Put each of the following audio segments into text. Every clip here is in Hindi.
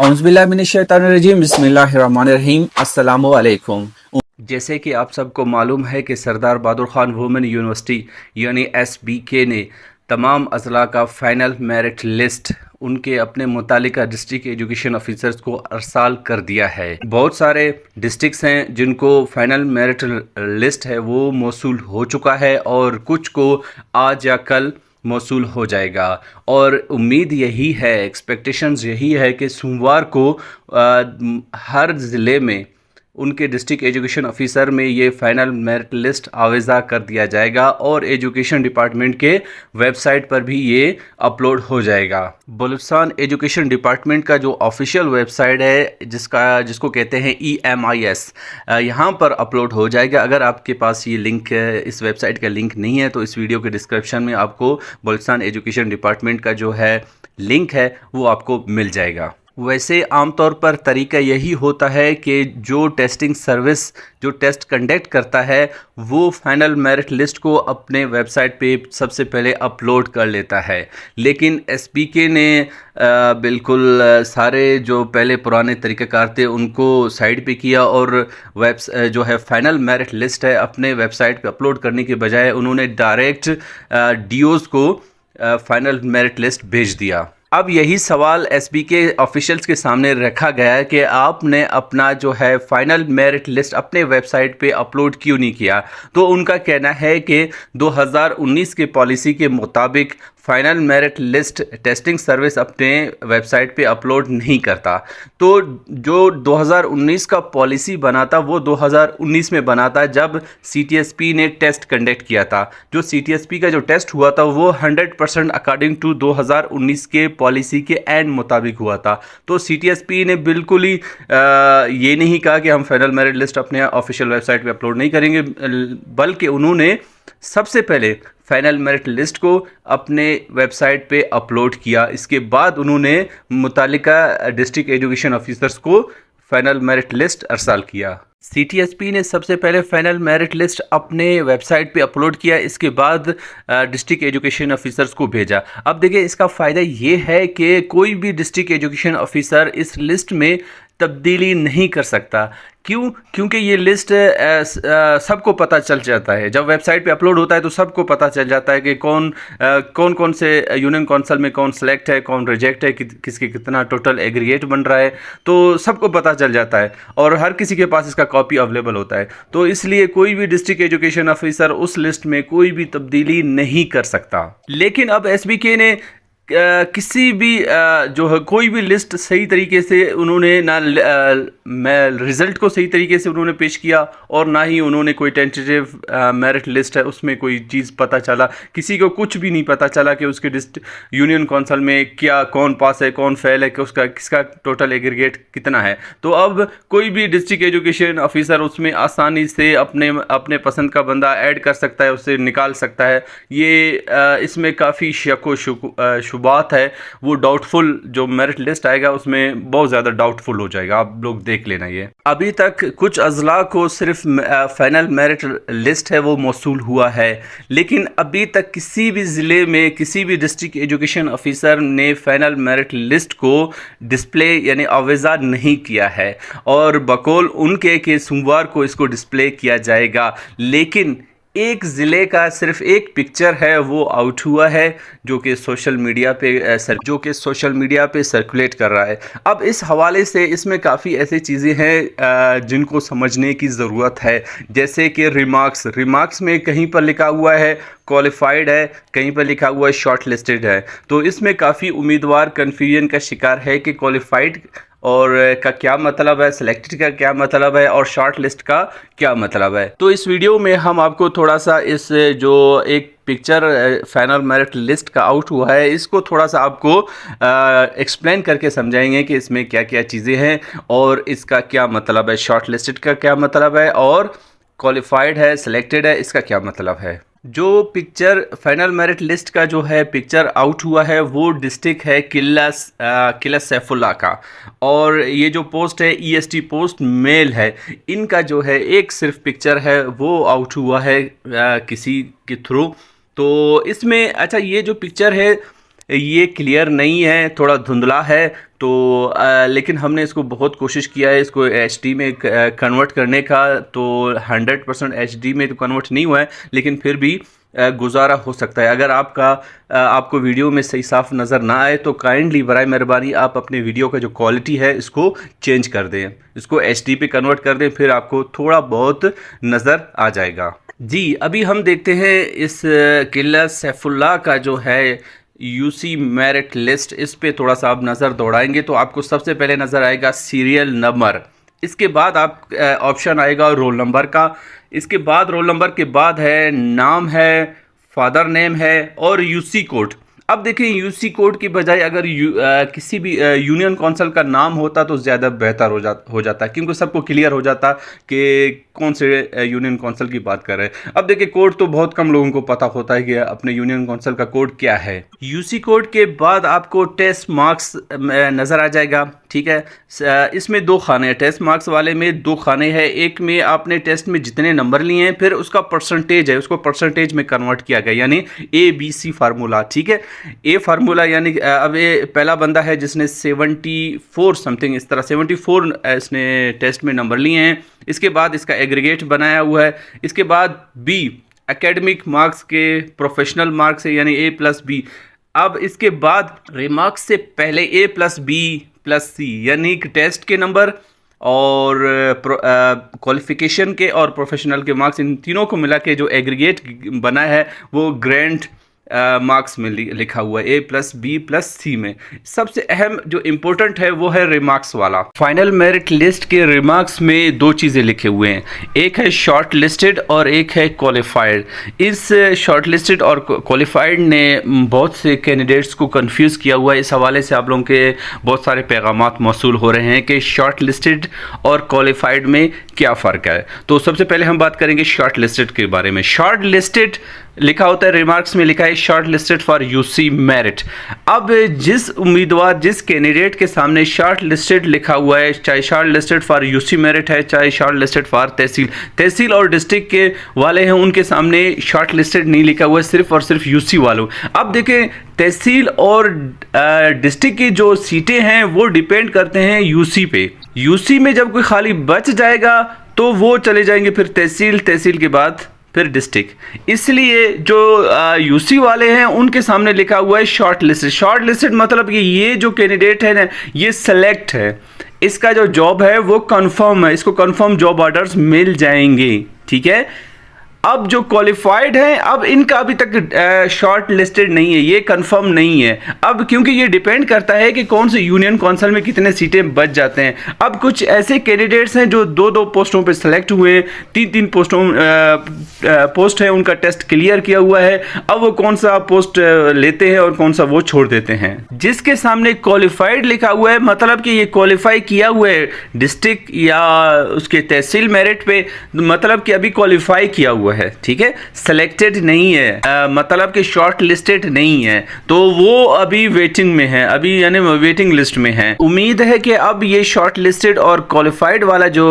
औज़ुबिल्लाहिमिनश्शैतानिर्रजीम बिस्मिल्लाहिर्रहमानिर्रहीम अस्सलामु अलैकुम। जैसे कि आप सबको मालूम है कि सरदार बहादुर ख़ान वुमेन यूनिवर्सिटी यानी SBK ने तमाम अज़ला का फ़ाइनल मेरिट लिस्ट उनके अपने मुतालिका डिस्ट्रिक्ट एजुकेशन ऑफिसर्स को अरसाल कर दिया है। बहुत सारे डिस्ट्रिक्ट्स हैं जिनको फ़ाइनल मेरिट लिस्ट है वो मौसूल हो चुका है और कुछ को आज या कल मौसूल हो जाएगा और उम्मीद यही है, एक्सपेक्टेशंस यही है कि सोमवार को हर ज़िले में उनके डिस्ट्रिक्ट एजुकेशन ऑफिसर में ये फ़ाइनल मेरिट लिस्ट आवेज़ा कर दिया जाएगा और एजुकेशन डिपार्टमेंट के वेबसाइट पर भी ये अपलोड हो जाएगा। बलूचिस्तान एजुकेशन डिपार्टमेंट का जो ऑफिशियल वेबसाइट है जिसको कहते हैं EMIS, यहाँ पर अपलोड हो जाएगा। अगर आपके पास ये लिंक, इस वेबसाइट का लिंक नहीं है तो इस वीडियो के डिस्क्रिप्शन में आपको बलूचिस्तान एजुकेशन डिपार्टमेंट का जो है लिंक है वो आपको मिल जाएगा। वैसे आमतौर पर तरीका यही होता है कि जो टेस्टिंग सर्विस जो टेस्ट कंडक्ट करता है वो फाइनल मेरिट लिस्ट को अपने वेबसाइट पे सबसे पहले अपलोड कर लेता है, लेकिन SBK ने बिल्कुल सारे जो पहले पुराने तरीक़ाकार थे उनको साइड पे किया और जो है फाइनल मेरिट लिस्ट है अपने वेबसाइट पे अपलोड करने के बजाय उन्होंने डायरेक्ट DOs को फाइनल मेरिट लिस्ट भेज दिया। अब यही सवाल SBK ऑफिशियल्स के सामने रखा गया है कि आपने अपना जो है फाइनल मेरिट लिस्ट अपने वेबसाइट पे अपलोड क्यों नहीं किया। तो उनका कहना है कि 2019 के पॉलिसी के मुताबिक final merit list testing service अपने वेबसाइट पे अपलोड नहीं करता। तो जो 2019 का पॉलिसी बना था वो 2019 में बना था जब CTSP ने टेस्ट कंडक्ट किया था। जो CTSP का जो टेस्ट हुआ था वो 100% अकॉर्डिंग टू 2019 के पॉलिसी के एंड मुताबिक हुआ था। तो CTSP ने बिल्कुल ही ये नहीं कहा कि हम फाइनल मेरिट लिस्ट अपने ऑफिशियल वेबसाइट पे अपलोड नहीं करेंगे, बल्कि उन्होंने सबसे पहले फाइनल मेरिट लिस्ट को अपने वेबसाइट पे अपलोड किया। इसके बाद उन्होंने मुतालिका डिस्ट्रिक्ट एजुकेशन ऑफिसर्स को फाइनल मेरिट लिस्ट अरसाल किया। CTSP ने सबसे पहले फाइनल मेरिट लिस्ट अपने वेबसाइट पे अपलोड किया, इसके बाद डिस्ट्रिक्ट एजुकेशन ऑफिसर्स को भेजा। अब देखिए इसका फ़ायदा ये है कि कोई भी डिस्ट्रिक्ट एजुकेशन ऑफिसर इस लिस्ट में तब्दीली नहीं कर सकता। क्यों? क्योंकि ये लिस्ट सबको पता चल जाता है। जब वेबसाइट पे अपलोड होता है तो सबको पता चल जाता है कि कौन से यूनियन काउंसिल में कौन सेलेक्ट है, कौन रिजेक्ट है, किसके कितना टोटल एग्रीगेट बन रहा है, तो सबको पता चल जाता है और हर किसी के पास इसका कॉपी अवेलेबल होता है। तो इसलिए कोई भी डिस्ट्रिक्ट एजुकेशन ऑफिसर उस लिस्ट में कोई भी तब्दीली नहीं कर सकता। लेकिन अब SBK ने किसी भी जो है कोई भी लिस्ट सही तरीके से उन्होंने ना रिज़ल्ट को सही तरीके से उन्होंने पेश किया और ना ही उन्होंने कोई टेंटेटिव मेरिट लिस्ट है उसमें कोई चीज़ पता चला। किसी को कुछ भी नहीं पता चला कि उसके यूनियन काउंसिल में क्या कौन पास है कौन फेल है, कि किसका टोटल एग्रीगेट कितना है। तो अब कोई भी डिस्ट्रिक्ट एजुकेशन ऑफिसर उसमें आसानी से अपने पसंद का बंदा ऐड कर सकता है, उससे निकाल सकता है। ये इसमें काफ़ी शक व बात है, वो डाउटफुल जो मेरिट लिस्ट आएगा उसमें बहुत ज़्यादा डाउटफुल हो जाएगा। आप लोग देख लेना। ये अभी तक कुछ अज़ला को सिर्फ फाइनल मेरिट लिस्ट है वो मौसूल हुआ है, लेकिन अभी तक किसी भी ज़िले में किसी भी डिस्ट्रिक्ट एजुकेशन ऑफिसर ने फाइनल मेरिट लिस्ट को डिस्प्ले यानी आवेज़ा नहीं किया है और बकौल उनके कि सोमवार को इसको डिस्प्ले किया जाएगा। लेकिन एक ज़िले का सिर्फ एक पिक्चर है वो आउट हुआ है जो कि सोशल मीडिया पे सर्कुलेट कर रहा है। अब इस हवाले से इसमें काफ़ी ऐसी चीज़ें हैं जिनको समझने की ज़रूरत है, जैसे कि रिमार्क्स में कहीं पर लिखा हुआ है क्वालिफाइड है, कहीं पर लिखा हुआ है शॉर्ट लिस्टेड है। तो इसमें काफ़ी उम्मीदवार कन्फ्यूजन का शिकार है कि क्वालिफाइड और का क्या मतलब है, सिलेक्टेड का क्या मतलब है और शॉर्ट लिस्ट का क्या मतलब है। तो इस वीडियो में हम आपको थोड़ा सा इस जो एक पिक्चर फाइनल मेरिट लिस्ट का आउट हुआ है इसको थोड़ा सा आपको एक्सप्लेन करके समझाएंगे कि इसमें क्या क्या चीज़ें हैं और इसका क्या मतलब है, शॉर्ट लिस्टेड का क्या मतलब है और क्वालिफाइड है, सिलेक्टेड है, इसका क्या मतलब है। जो पिक्चर फाइनल मेरिट लिस्ट का जो है पिक्चर आउट हुआ है वो डिस्ट्रिक्ट है किला सैफुल्ला का और ये जो पोस्ट है EST पोस्ट मेल है, इनका जो है एक सिर्फ पिक्चर है वो आउट हुआ है किसी के थ्रू। तो इसमें अच्छा ये जो पिक्चर है ये क्लियर नहीं है, थोड़ा धुंधला है। तो लेकिन हमने इसको बहुत कोशिश किया है इसको HD में कन्वर्ट करने का, तो 100% HD में तो कन्वर्ट नहीं हुआ है, लेकिन फिर भी गुजारा हो सकता है। अगर आपको वीडियो में सही साफ नज़र ना आए तो काइंडली बराए मेहरबानी आप अपने वीडियो का जो क्वालिटी है इसको चेंज कर दें, इसको HD पे कन्वर्ट कर दें, फिर आपको थोड़ा बहुत नज़र आ जाएगा। जी, अभी हम देखते हैं इस किला सैफुल्लाह का जो है UC मेरिट लिस्ट, इस पे थोड़ा सा आप नज़र दौड़ाएंगे तो आपको सबसे पहले नज़र आएगा सीरियल नंबर, इसके बाद आप ऑप्शन आएगा रोल नंबर का, इसके बाद रोल नंबर के बाद है नाम है, फादर नेम है और UC कोड। अब देखिए UC कोड की बजाय अगर किसी भी यूनियन काउंसिल का नाम होता तो ज़्यादा बेहतर हो जाता, क्योंकि सबको क्लियर हो जाता कि कौन से यूनियन काउंसिल की बात कर रहे हैं। अब देखिए कोड तो बहुत कम लोगों को पता होता है कि अपने यूनियन काउंसिल का कोड क्या है। UC कोड के बाद आपको टेस्ट मार्क्स नज़र आ जाएगा, ठीक है। इसमें 2 खाने हैं, टेस्ट मार्क्स वाले में 2 खाने हैं। एक में आपने टेस्ट में जितने नंबर लिए हैं, फिर उसका परसेंटेज है, उसको परसेंटेज में कन्वर्ट किया गया, यानी ABC फार्मूला, ठीक है। ए फार्मूला यानी अब ये पहला बंदा है जिसने 74 समथिंग इस तरह 74 इसने टेस्ट में नंबर लिए हैं। इसके बाद इसका एग्रीगेट बनाया हुआ है। इसके बाद B एकेडमिक मार्क्स के प्रोफेशनल मार्क्स है, यानी A+B। अब इसके बाद रिमार्क्स से पहले A+B+C यानी कि टेस्ट के नंबर और क्वालिफिकेशन के और प्रोफेशनल के मार्क्स, इन तीनों को मिला के जो एग्रीगेट बना है वो ग्रैंड मार्क्स में लिखा हुआ है A+B+C में। सबसे अहम जो इम्पोर्टेंट है वो है रिमार्क्स वाला। फाइनल मेरिट लिस्ट के रिमार्क्स में 2 चीज़ें लिखे हुए हैं, एक है शॉर्ट लिस्टेड और एक है क्वालिफाइड। इस शॉर्ट लिस्टेड और क्वालिफाइड ने बहुत से कैंडिडेट्स को कंफ्यूज किया हुआ है। इस हवाले से आप लोगों के बहुत सारे पैगामात मौसूल हो रहे हैं कि शॉर्ट लिस्टेड और क्वालिफाइड में क्या फ़र्क है। तो सबसे पहले हम बात करेंगे शॉर्ट लिस्टेड के बारे में। शॉर्ट लिस्टेड लिखा होता है, रिमार्क्स में लिखा है short listed for UC merit. अब जिस उम्मीदवार, जिस कैंडिडेट के सामने शॉर्ट लिस्टेड लिखा हुआ है, चाहे short listed for UC merit है, चाहे शॉर्ट लिस्टेड फॉर तहसील और डिस्ट्रिक्ट के वाले हैं, उनके सामने शॉर्ट लिस्टेड नहीं लिखा हुआ है, सिर्फ और सिर्फ UC वालों। अब देखें, तहसील और डिस्ट्रिक्ट की जो सीटें हैं वो डिपेंड करते हैं UC पे। UC में जब कोई खाली बच जाएगा तो वो चले जाएंगे फिर तहसील के बाद फिर डिस्ट्रिक्ट। इसलिए जो UC वाले हैं उनके सामने लिखा हुआ है शॉर्ट लिस्टेड। शॉर्ट लिस्टेड मतलब कि ये जो कैंडिडेट है ना, ये सेलेक्ट है, इसका जो जॉब है वो कंफर्म है, इसको कंफर्म जॉब ऑर्डर्स मिल जाएंगे, ठीक है। अब जो क्वालिफाइड है, अब इनका अभी तक शॉर्ट लिस्टेड नहीं है, ये कंफर्म नहीं है। अब क्योंकि ये डिपेंड करता है कि कौन से यूनियन काउंसिल में कितने सीटें बच जाते हैं। अब कुछ ऐसे कैंडिडेट्स हैं जो 2-2 पोस्टों पे सेलेक्ट हुए हैं, 3-3 पोस्ट है, उनका टेस्ट क्लियर किया हुआ है। अब वो कौन सा पोस्ट लेते हैं और कौन सा वो छोड़ देते हैं। जिसके सामने क्वालिफाइड लिखा हुआ है, मतलब कि ये क्वालिफाई किया हुआ है डिस्ट्रिक्ट या उसके तहसील मेरिट पे, मतलब कि अभी क्वालिफाई किया हुआ है, ठीक है, सिलेक्टेड नहीं है, मतलब कि शॉर्ट लिस्टेड नहीं है, तो वो अभी वेटिंग में है, अभी यानी वेटिंग लिस्ट में है। उम्मीद है कि अब ये शॉर्ट लिस्टेड और क्वालिफाइड वाला जो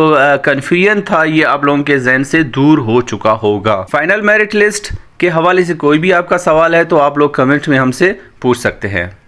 कंफ्यूजन था ये आप लोगों के ज़हन से दूर हो चुका होगा। फाइनल मेरिट लिस्ट के हवाले से कोई भी आपका सवाल है तो आप लोग कमेंट में हमसे पूछ सकते हैं।